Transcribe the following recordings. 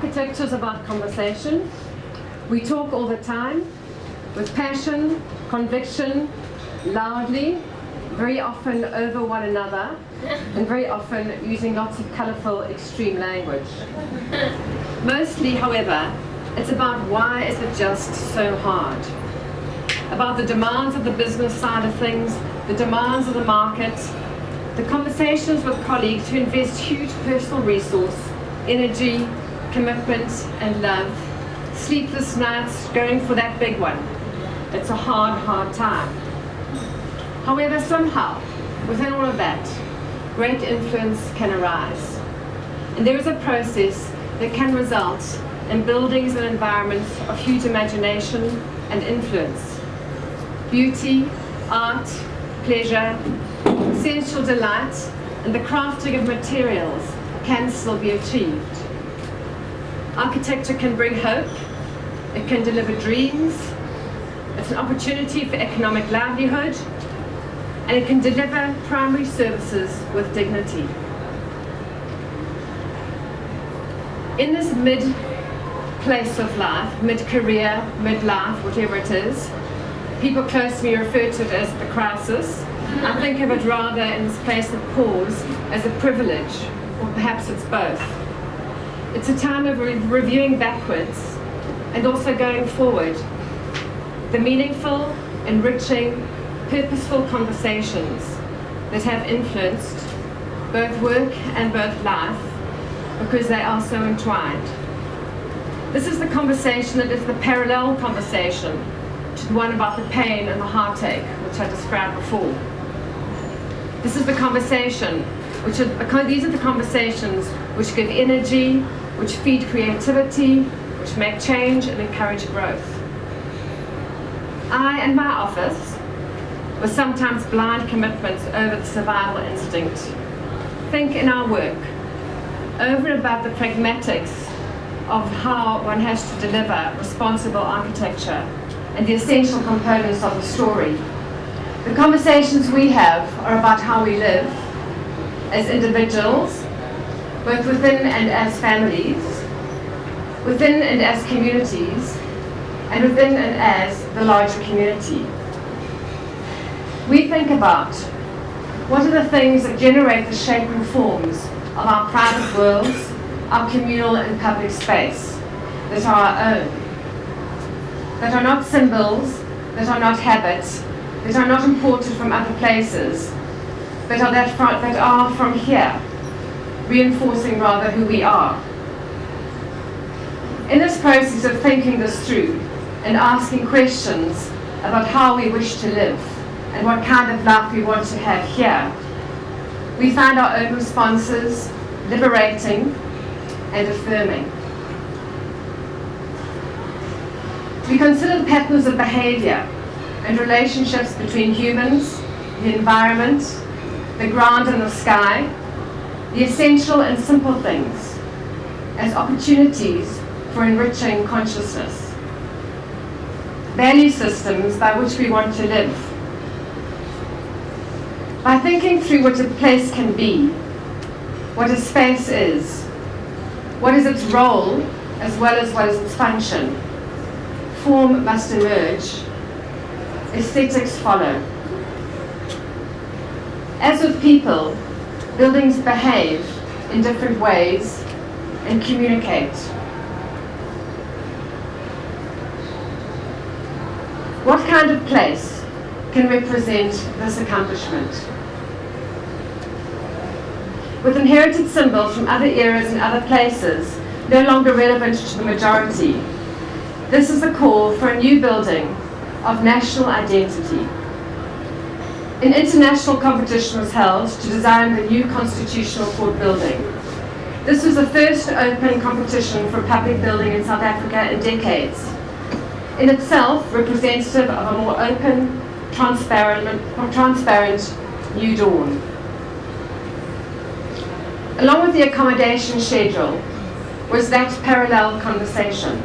Architecture is about conversation. We talk all the time, with passion, conviction, loudly, very often over one another, and very often using lots of colourful, extreme language. Mostly, however, it's about why is it just so hard? About the demands of the business side of things, the demands of the market, the conversations with colleagues who invest huge personal resource, energy, commitment and love, sleepless nights going for that big one. It's a hard, hard time. However, somehow, within all of that, great influence can arise. And there is a process that can result in buildings and environments of huge imagination and influence. Beauty, art, pleasure, sensual delight, and the crafting of materials can still be achieved. Architecture can bring hope, it can deliver dreams, it's an opportunity for economic livelihood, and it can deliver primary services with dignity. In this mid-place of life, mid-career, mid-life, whatever it is, people close to me refer to it as the crisis. I think of it rather in this place of pause as a privilege, or perhaps it's both. It's a time of reviewing backwards and also going forward. The meaningful, enriching, purposeful conversations that have influenced both work and both life because they are so entwined. This is the conversation that is the parallel conversation to the one about the pain and the heartache, which I described before. This is the conversation, these are the conversations which give energy, which feed creativity, which make change and encourage growth. I and my office, with sometimes blind commitments over the survival instinct, think in our work, over and above the pragmatics of how one has to deliver responsible architecture and the essential components of the story. The conversations we have are about how we live as individuals, both within and as families, within and as communities, and within and as the larger community. We think about what are the things that generate the shape and forms of our private worlds, our communal and public space, that are our own, that are not symbols, that are not habits, that are not imported from other places, but that are from here, reinforcing rather who we are. In this process of thinking this through and asking questions about how we wish to live and what kind of life we want to have here, we find our own responses liberating and affirming. We consider patterns of behavior and relationships between humans, the environment, the ground and the sky, the essential and simple things, as opportunities for enriching consciousness. Value systems by which we want to live. By thinking through what a place can be, what a space is, what is its role as well as what is its function, form must emerge, aesthetics follow. As with people, buildings behave in different ways and communicate. What kind of place can represent this accomplishment? With inherited symbols from other eras and other places no longer relevant to the majority, this is the call for a new building of national identity. An international competition was held to design the new Constitutional Court building. This was the first open competition for a public building in South Africa in decades. In itself, representative of a more open, transparent new dawn. Along with the accommodation schedule was that parallel conversation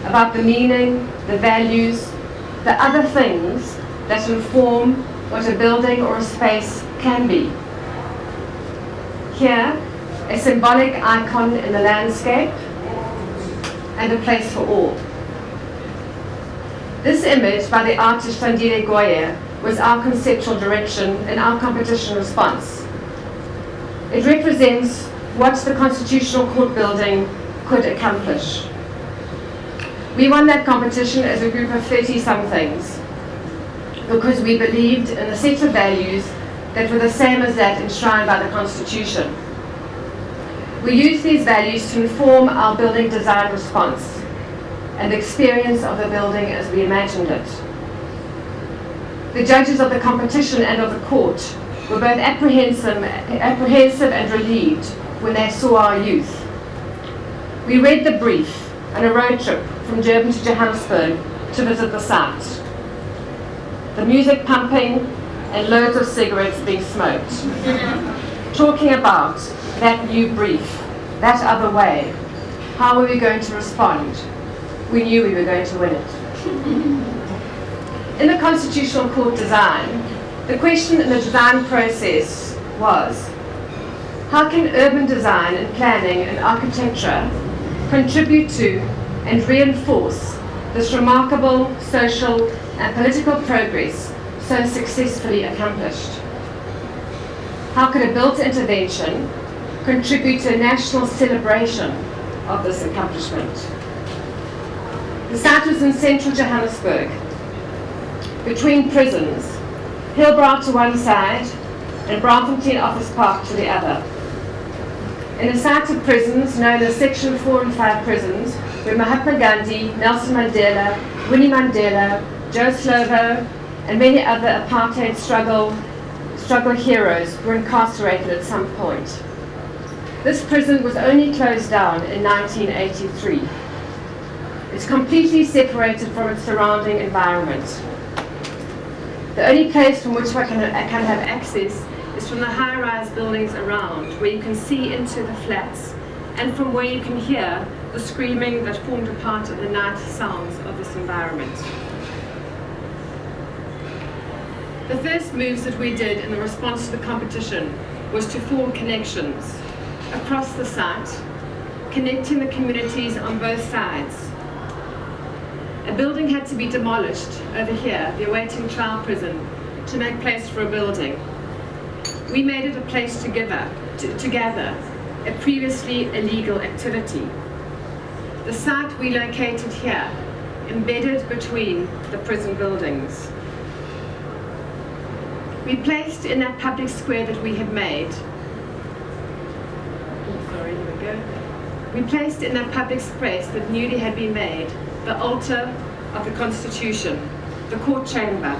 about the meaning, the values, the other things that inform what a building or a space can be. Here, a symbolic icon in the landscape, and a place for all. This image by the artist Andrew Makin was our conceptual direction and our competition response. It represents what the Constitutional Court building could accomplish. We won that competition as a group of 30-somethings because we believed in a set of values that were the same as that enshrined by the Constitution. We used these values to inform our building design response and experience of the building as we imagined it. The judges of the competition and of the court were both apprehensive and relieved when they saw our youth. We read the brief on a road trip from Durban to Johannesburg to visit the site. The music pumping and loads of cigarettes being smoked. Talking about that new brief, that other way. How were we going to respond? We knew we were going to win it. In the Constitutional Court design, the question in the design process was, how can urban design and planning and architecture contribute to and reinforce this remarkable social and political progress so successfully accomplished? How could a built intervention contribute to a national celebration of this accomplishment? The site was in central Johannesburg, between prisons, Hillbrow to one side and Braamfontein Office Park to the other. In a site of prisons known as Section 4 and 5 prisons, where Mahatma Gandhi, Nelson Mandela, Winnie Mandela, Joe Slovo, and many other apartheid struggle heroes were incarcerated at some point. This prison was only closed down in 1983. It's completely separated from its surrounding environment. The only place from which I can have access is from the high-rise buildings around, where you can see into the flats, and from where you can hear the screaming that formed a part of the night sounds of this environment. The first moves that we did in the response to the competition was to form connections across the site, connecting the communities on both sides. A building had to be demolished over here, the awaiting trial prison, to make place for a building. We made it a place to gather, a previously illegal activity. The site we located here, embedded between the prison buildings. We placed in that public square that we had made, we placed in that public space that newly had been made, the altar of the Constitution, the court chamber.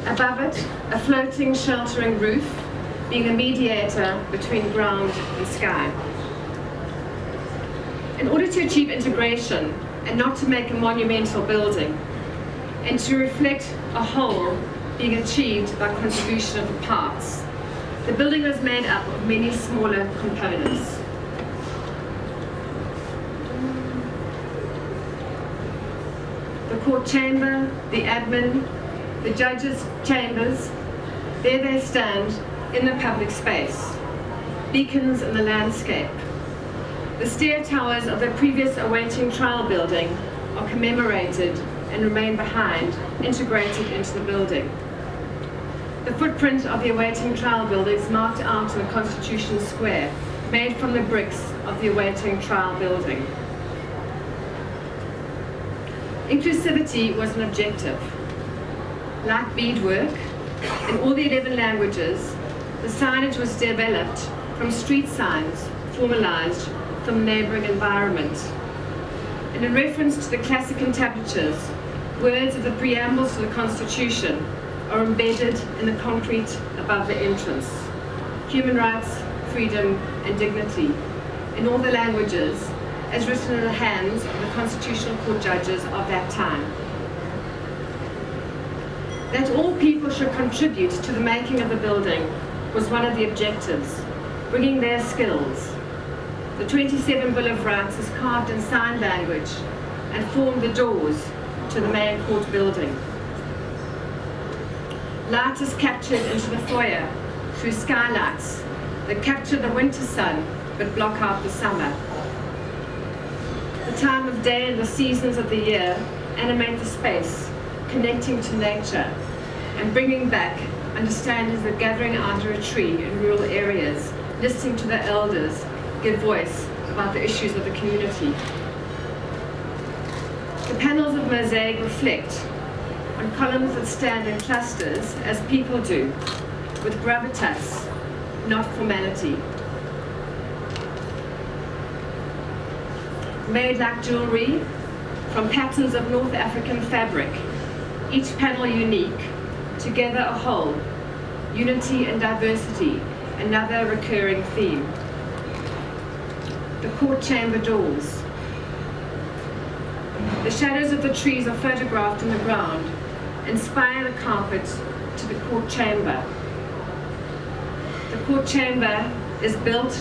Above it, a floating, sheltering roof, being a mediator between ground and sky. In order to achieve integration and not to make a monumental building, and to reflect a whole being achieved by contribution of the parts, the building was made up of many smaller components. The court chamber, the admin, the judges' chambers, there they stand in the public space, beacons in the landscape. The stair towers of the previous awaiting trial building are commemorated and remain behind, integrated into the building. The footprint of the awaiting trial building is marked out in the Constitution Square, made from the bricks of the awaiting trial building. Inclusivity was an objective. Like beadwork, in all the 11 languages, the signage was developed from street signs, formalized from the neighboring environment. And in reference to the classic entablatures, words of the preambles to the Constitution are embedded in the concrete above the entrance. Human rights, freedom, and dignity, in all the languages, as written in the hands of the Constitutional Court judges of that time. That all people should contribute to the making of the building was one of the objectives, bringing their skills. The 27 Bill of Rights is carved in sign language and formed the doors to the main court building. Light is captured into the foyer through skylights that capture the winter sun but block out the summer. The time of day and the seasons of the year animate the space, connecting to nature and bringing back understandings of gathering under a tree in rural areas, listening to the elders give voice about the issues of the community. The panels of mosaic reflect on columns that stand in clusters as people do, with gravitas, not formality. Made like jewelry from patterns of North African fabric, each panel unique, together a whole, unity and diversity, another recurring theme. The court chamber doors. The shadows of the trees are photographed in the ground, inspire the carpet to the court chamber. The court chamber is built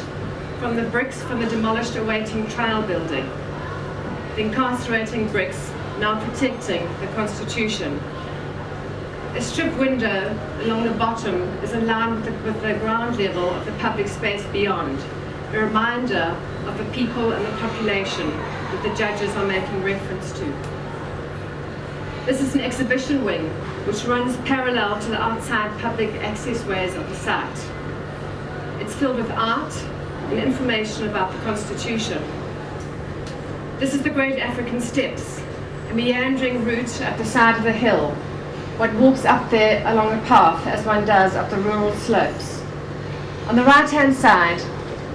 from the bricks from the demolished awaiting trial building, the incarcerating bricks now protecting the Constitution. A strip window along the bottom is aligned with the ground level of the public space beyond, a reminder of the people and the population that the judges are making reference to. This is an exhibition wing which runs parallel to the outside public access ways of the site. It's filled with art and information about the Constitution. This is the Great African Steps, a meandering route up the side of the hill. One walks up there along a path as one does up the rural slopes. On the right-hand side,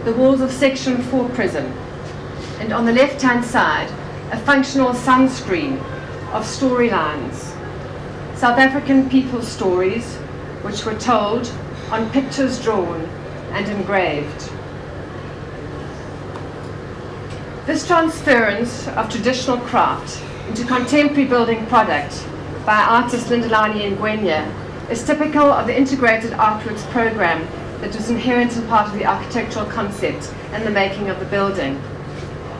the walls of Section 4 prison, and on the left-hand side, a functional sunscreen of storylines. South African people's stories, which were told on pictures drawn and engraved. This transference of traditional craft into contemporary building product by artist Lindelani Ngwenya is typical of the integrated artworks program that was inherent in part of the architectural concept and the making of the building.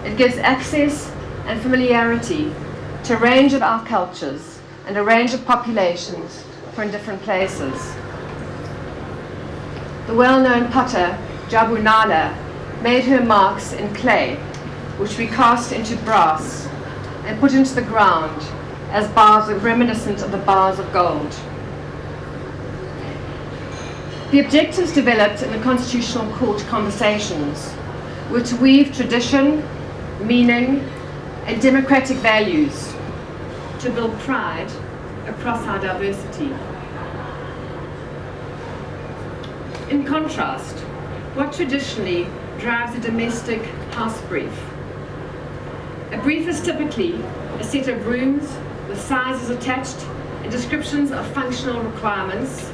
It gives access and familiarity to a range of our cultures and a range of populations from different places. The well-known potter Jabu Nala made her marks in clay, which we cast into brass and put into the ground as bars reminiscent of the bars of gold. The objectives developed in the Constitutional Court conversations were to weave tradition, meaning, and democratic values to build pride across our diversity. In contrast, what traditionally drives a domestic house brief? A brief is typically a set of rooms with sizes attached and descriptions of functional requirements,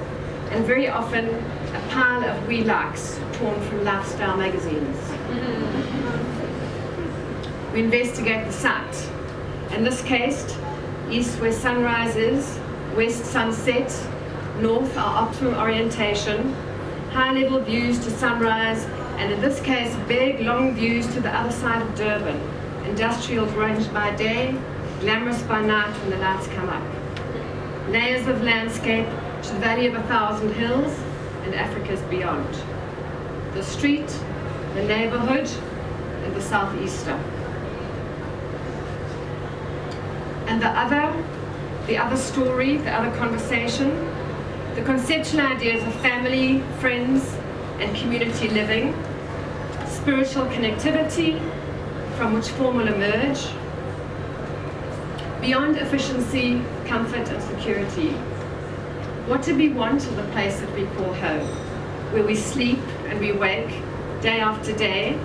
and very often a pile of we likes torn from lifestyle magazines. We investigate the site. In this case, east where sunrise is, west sunset, north our optimum orientation, high-level views to sunrise, and in this case, big, long views to the other side of Durban. Industrial grunge by day, glamorous by night when the lights come up. Layers of landscape to the Valley of 1,000 Hills and Africa's beyond. The street, the neighborhood, and the southeaster. And the other story, the other conversation, the conceptual ideas of family, friends, and community living, spiritual connectivity, from which form will emerge, beyond efficiency, comfort, and security. What do we want of the place that we call home, where we sleep and we wake day after day,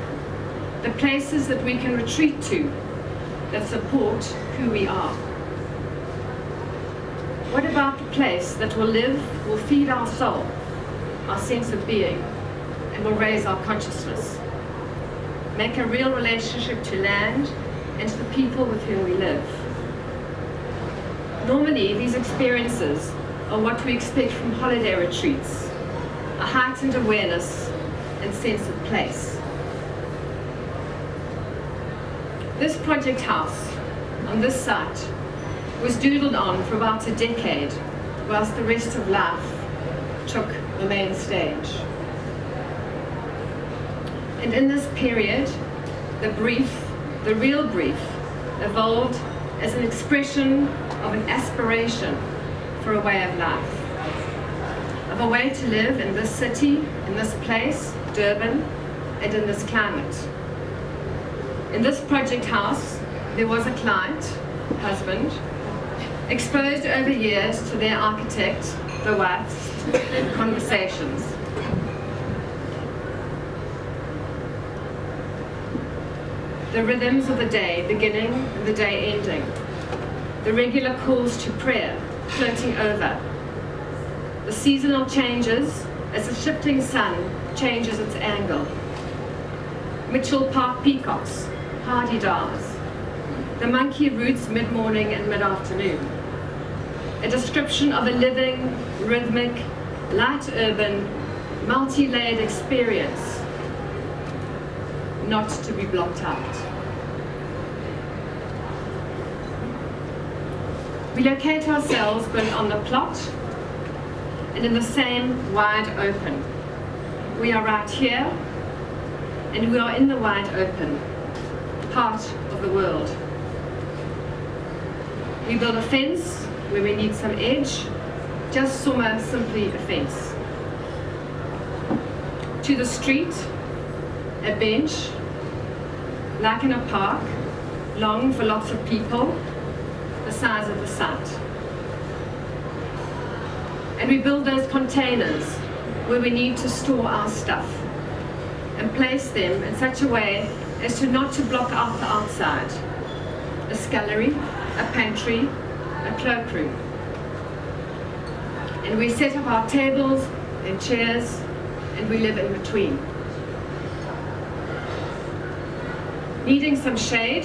the places that we can retreat to that support who we are? What about the place that will live, will feed our soul, our sense of being, and will raise our consciousness? Make a real relationship to land and to the people with whom we live. Normally, these experiences are what we expect from holiday retreats, a heightened awareness and sense of place. This project house on this site was doodled on for about a decade, whilst the rest of life took the main stage. And in this period, the brief the real brief, evolved as an expression of an aspiration for a way of life, of a way to live in this city, in this place, Durban, and in this climate. In this project house, there was a client, husband, exposed over years to their architect, the wife's conversations. The rhythms of the day beginning and the day ending. The regular calls to prayer floating over. The seasonal changes as the shifting sun changes its angle. Mitchell Park peacocks, hardy-dars. The monkey roots mid-morning and mid-afternoon. A description of a living, rhythmic, light urban, multi-layered experience, not to be blocked out. We locate ourselves both on the plot and in the same wide open. We are right here, and we are in the wide open, part of the world. We build a fence where we need some edge, just simply a fence. To the street, a bench, like in a park, long for lots of people, the size of the site. And we build those containers where we need to store our stuff and place them in such a way as to not to block out the outside. A scullery, a pantry, a cloakroom. And we set up our tables and chairs and we live in between. Needing some shade,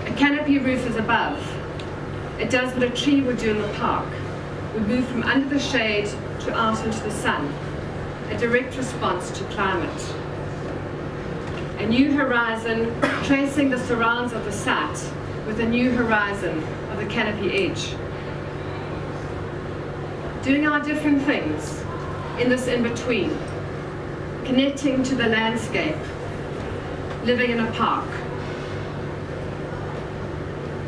a canopy roof is above. It does what a tree would do in the park. We move from under the shade to out into the sun, a direct response to climate. A new horizon tracing the surrounds of the site with a new horizon of the canopy edge. Doing our different things in this in-between, connecting to the landscape, living in a park.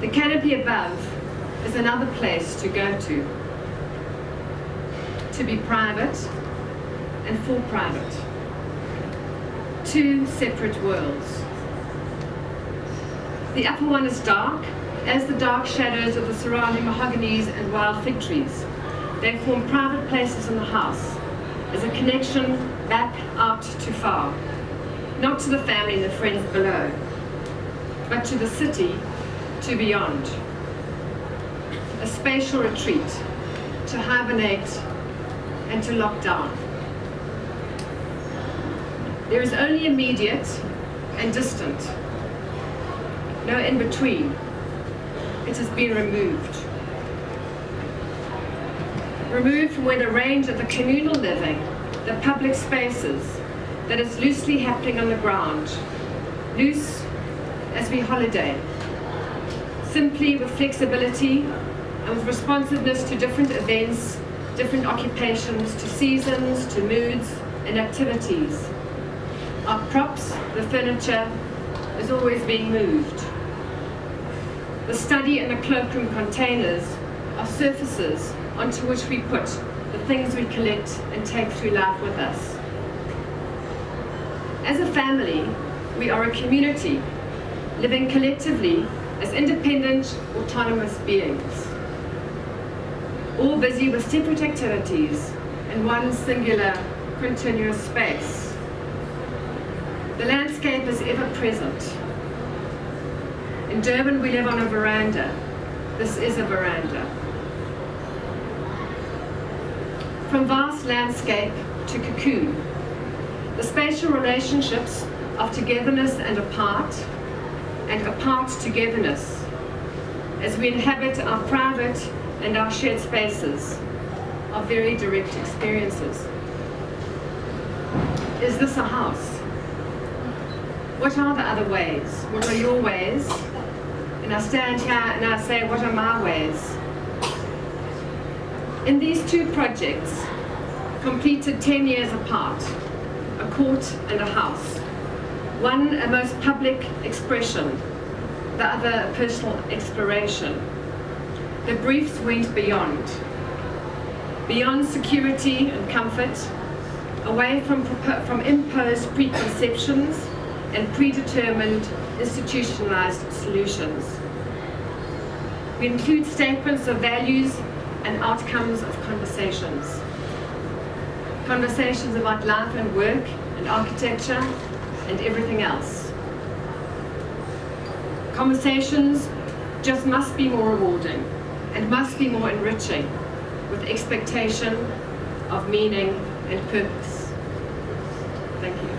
The canopy above is another place to go to be private and for private. Two separate worlds. The upper one is dark, as the dark shadows of the surrounding mahoganies and wild fig trees. They form private places in the house, as a connection back out too far, not to the family and the friends below, but to the city, to beyond. A spatial retreat, to hibernate and to lock down. There is only immediate and distant, no in between. It has been removed. Removed from where the range of the communal living, the public spaces, that is loosely happening on the ground, loose as we holiday, simply with flexibility and with responsiveness to different events, different occupations, to seasons, to moods and activities. Our props, the furniture, is always being moved. The study and the cloakroom containers are surfaces onto which we put the things we collect and take through life with us. As a family, we are a community, living collectively as independent, autonomous beings, all busy with separate activities in one singular, continuous space. The landscape is ever present. In Durban, we live on a veranda. This is a veranda. From vast landscape to cocoon, the spatial relationships of togetherness and apart togetherness, as we inhabit our private and our shared spaces, are very direct experiences. Is this a house? What are the other ways? What are your ways? And I stand here and I say, what are my ways? In these two projects, completed 10 years apart, a court and a house, one a most public expression, the other personal exploration. The briefs went beyond security and comfort, away from imposed preconceptions and predetermined institutionalized solutions. We include statements of values and outcomes of conversations. Conversations about life and work and architecture and everything else. Conversations just must be more rewarding and must be more enriching, with expectation of meaning and purpose. Thank you.